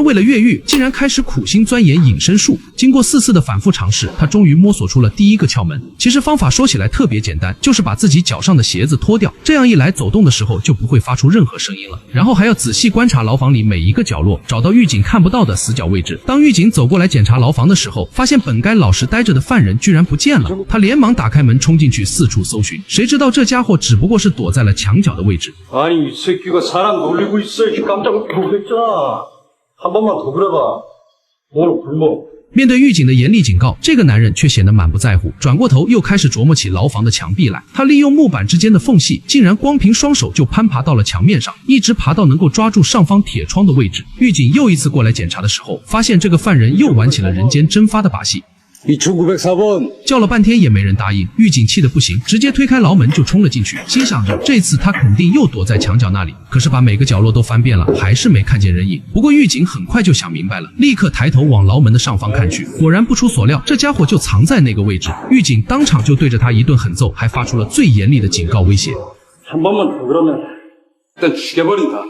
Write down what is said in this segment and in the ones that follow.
人为了越狱，竟然开始苦心钻研隐身术。经过4次的反复尝试，他终于摸索出了第一个窍门。其实方法说起来特别简单，就是把自己脚上的鞋子脱掉，这样一来走动的时候就不会发出任何声音了。然后还要仔细观察牢房里每一个角落，找到狱警看不到的死角位置。当狱警走过来检查牢房的时候，发现本该老实待着的犯人居然不见了。他连忙打开门冲进去四处搜寻，谁知道这家伙只不过是躲在了墙角的位置。 아니 이 새끼가 사람 놀리고 있어야지 깜짝 놀랐잖아. 한 번만 더 그래봐. 오늘 굶어. 面对狱警的严厉警告，这个男人却显得满不在乎，转过头又开始琢磨起牢房的墙壁来。他利用木板之间的缝隙，竟然光凭双手就攀爬到了墙面上，一直爬到能够抓住上方铁窗的位置。狱警又一次过来检查的时候，发现这个犯人又玩起了人间蒸发的把戏。 2904번 叫了半天也没人答应，狱警气得不行，直接推开牢门就冲了进去，心想着这次他肯定又躲在墙角那里。可是把每个角落都翻遍了，还是没看见人影。不过狱警很快就想明白了，立刻抬头往牢门的上方看去，果然不出所料，这家伙就藏在那个位置。狱警当场就对着他一顿狠揍，还发出了最严厉的警告威胁。 한 번만 더 그러면 일단 죽여버린다.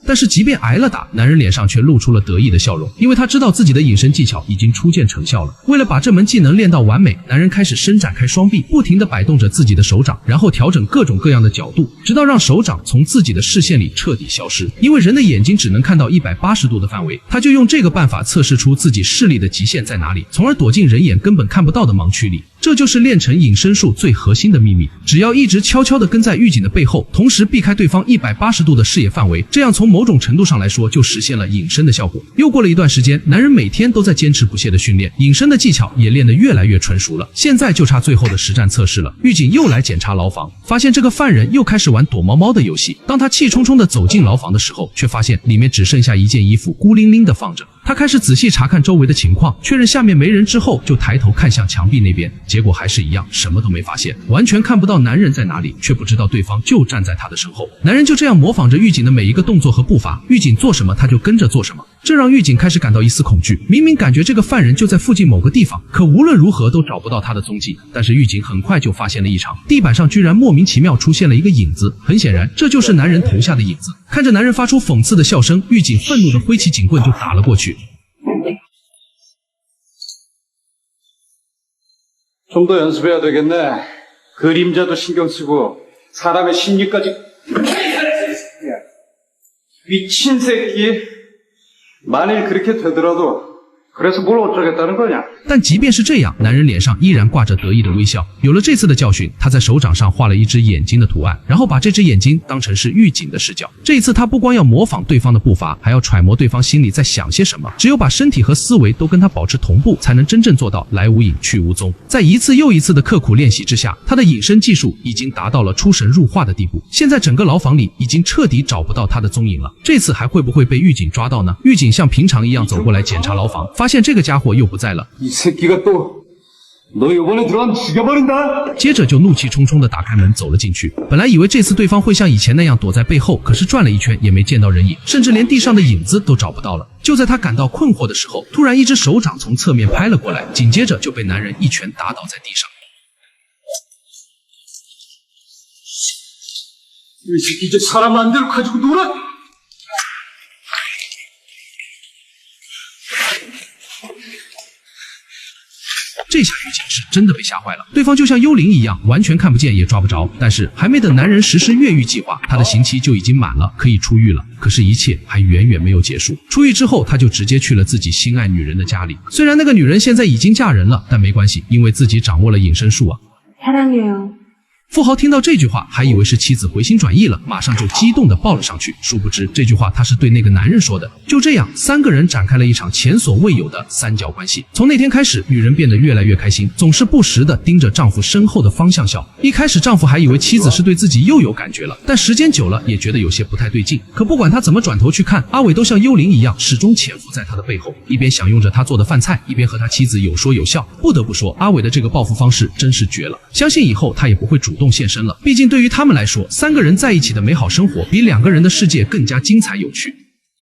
但是即便挨了打，男人脸上却露出了得意的笑容，因为他知道自己的隐身技巧已经初见成效了。为了把这门技能练到完美，男人开始伸展开双臂，不停地摆动着自己的手掌，然后调整各种各样的角度，直到让手掌从自己的视线里彻底消失。因为人的眼睛只能看到180度的范围，他就用这个办法测试出自己视力的极限在哪里，从而躲进人眼根本看不到的盲区里。 这就是练成隐身术最核心的秘密，只要一直悄悄地跟在狱警的背后，同时避开对方180度的视野范围，这样从某种程度上来说就实现了隐身的效果。又过了一段时间，男人每天都在坚持不懈的训练，隐身的技巧也练得越来越纯熟了。现在就差最后的实战测试了。狱警又来检查牢房，发现这个犯人又开始玩躲猫猫的游戏。当他气冲冲地走进牢房的时候，却发现里面只剩下一件衣服孤零零地放着。他开始仔细查看周围的情况，确认下面没人之后，就抬头看向墙壁那边。 结果还是一样，什么都没发现，完全看不到男人在哪里，却不知道对方就站在他的身后。男人就这样模仿着狱警的每一个动作和步伐，狱警做什么他就跟着做什么，这让狱警开始感到一丝恐惧。明明感觉这个犯人就在附近某个地方，可无论如何都找不到他的踪迹。但是狱警很快就发现了异常，地板上居然莫名其妙出现了一个影子，很显然这就是男人头下的影子。看着男人发出讽刺的笑声，狱警愤怒地挥起警棍就打了过去。 좀 더 연습해야 되겠네. 그림자도 신경 쓰고 사람의 심리까지. 미친 새끼. 만일 그렇게 되더라도 그래서 뭘 어쩌겠다는 거냐? 但即便是这样，男人脸上依然挂着得意的微笑。有了这次的教训，他在手掌上画了一只眼睛的图案，然后把这只眼睛当成是狱警的视角。这一次，他不光要模仿对方的步伐，还要揣摩对方心里在想些什么。只有把身体和思维都跟他保持同步，才能真正做到来无影去无踪。在一次又一次的刻苦练习之下，他的隐身技术已经达到了出神入化的地步。现在整个牢房里已经彻底找不到他的踪影了。这次还会不会被狱警抓到呢？狱警像平常一样走过来检查牢房，发现这个家伙又不在了。 이 새끼가 또 너 이번에 들어가면 죽여버린다. 接着就怒气冲冲地打开门走了进去。本来以为这次对方会像以前那样躲在背后，可是转了一圈也没见到人影，甚至连地上的影子都找不到了。就在他感到困惑的时候，突然一只手掌从侧面拍了过来，紧接着就被男人一拳打倒在地上。 이 새끼 이제 사람 마음대로 가지고 놀아. 这下狱警是真的被吓坏了，对方就像幽灵一样，完全看不见也抓不着。但是还没等男人实施越狱计划，他的刑期就已经满了，可以出狱了。可是，一切还远远没有结束。出狱之后，他就直接去了自己心爱女人的家里。虽然那个女人现在已经嫁人了，但没关系，因为自己掌握了隐身术啊。 사랑해요. 富豪听到这句话，还以为是妻子回心转意了，马上就激动地抱了上去。殊不知，这句话他是对那个男人说的。就这样，三个人展开了一场前所未有的三角关系。从那天开始，女人变得越来越开心，总是不时地盯着丈夫身后的方向笑。一开始，丈夫还以为妻子是对自己又有感觉了，但时间久了，也觉得有些不太对劲。可不管他怎么转头去看，阿伟都像幽灵一样，始终潜伏在他的背后，一边享用着他做的饭菜，一边和他妻子有说有笑。不得不说，阿伟的这个报复方式真是绝了。相信以后他也不会主动现身了。毕竟对于他们来说，三个人在一起的美好生活比两个人的世界更加精彩有趣。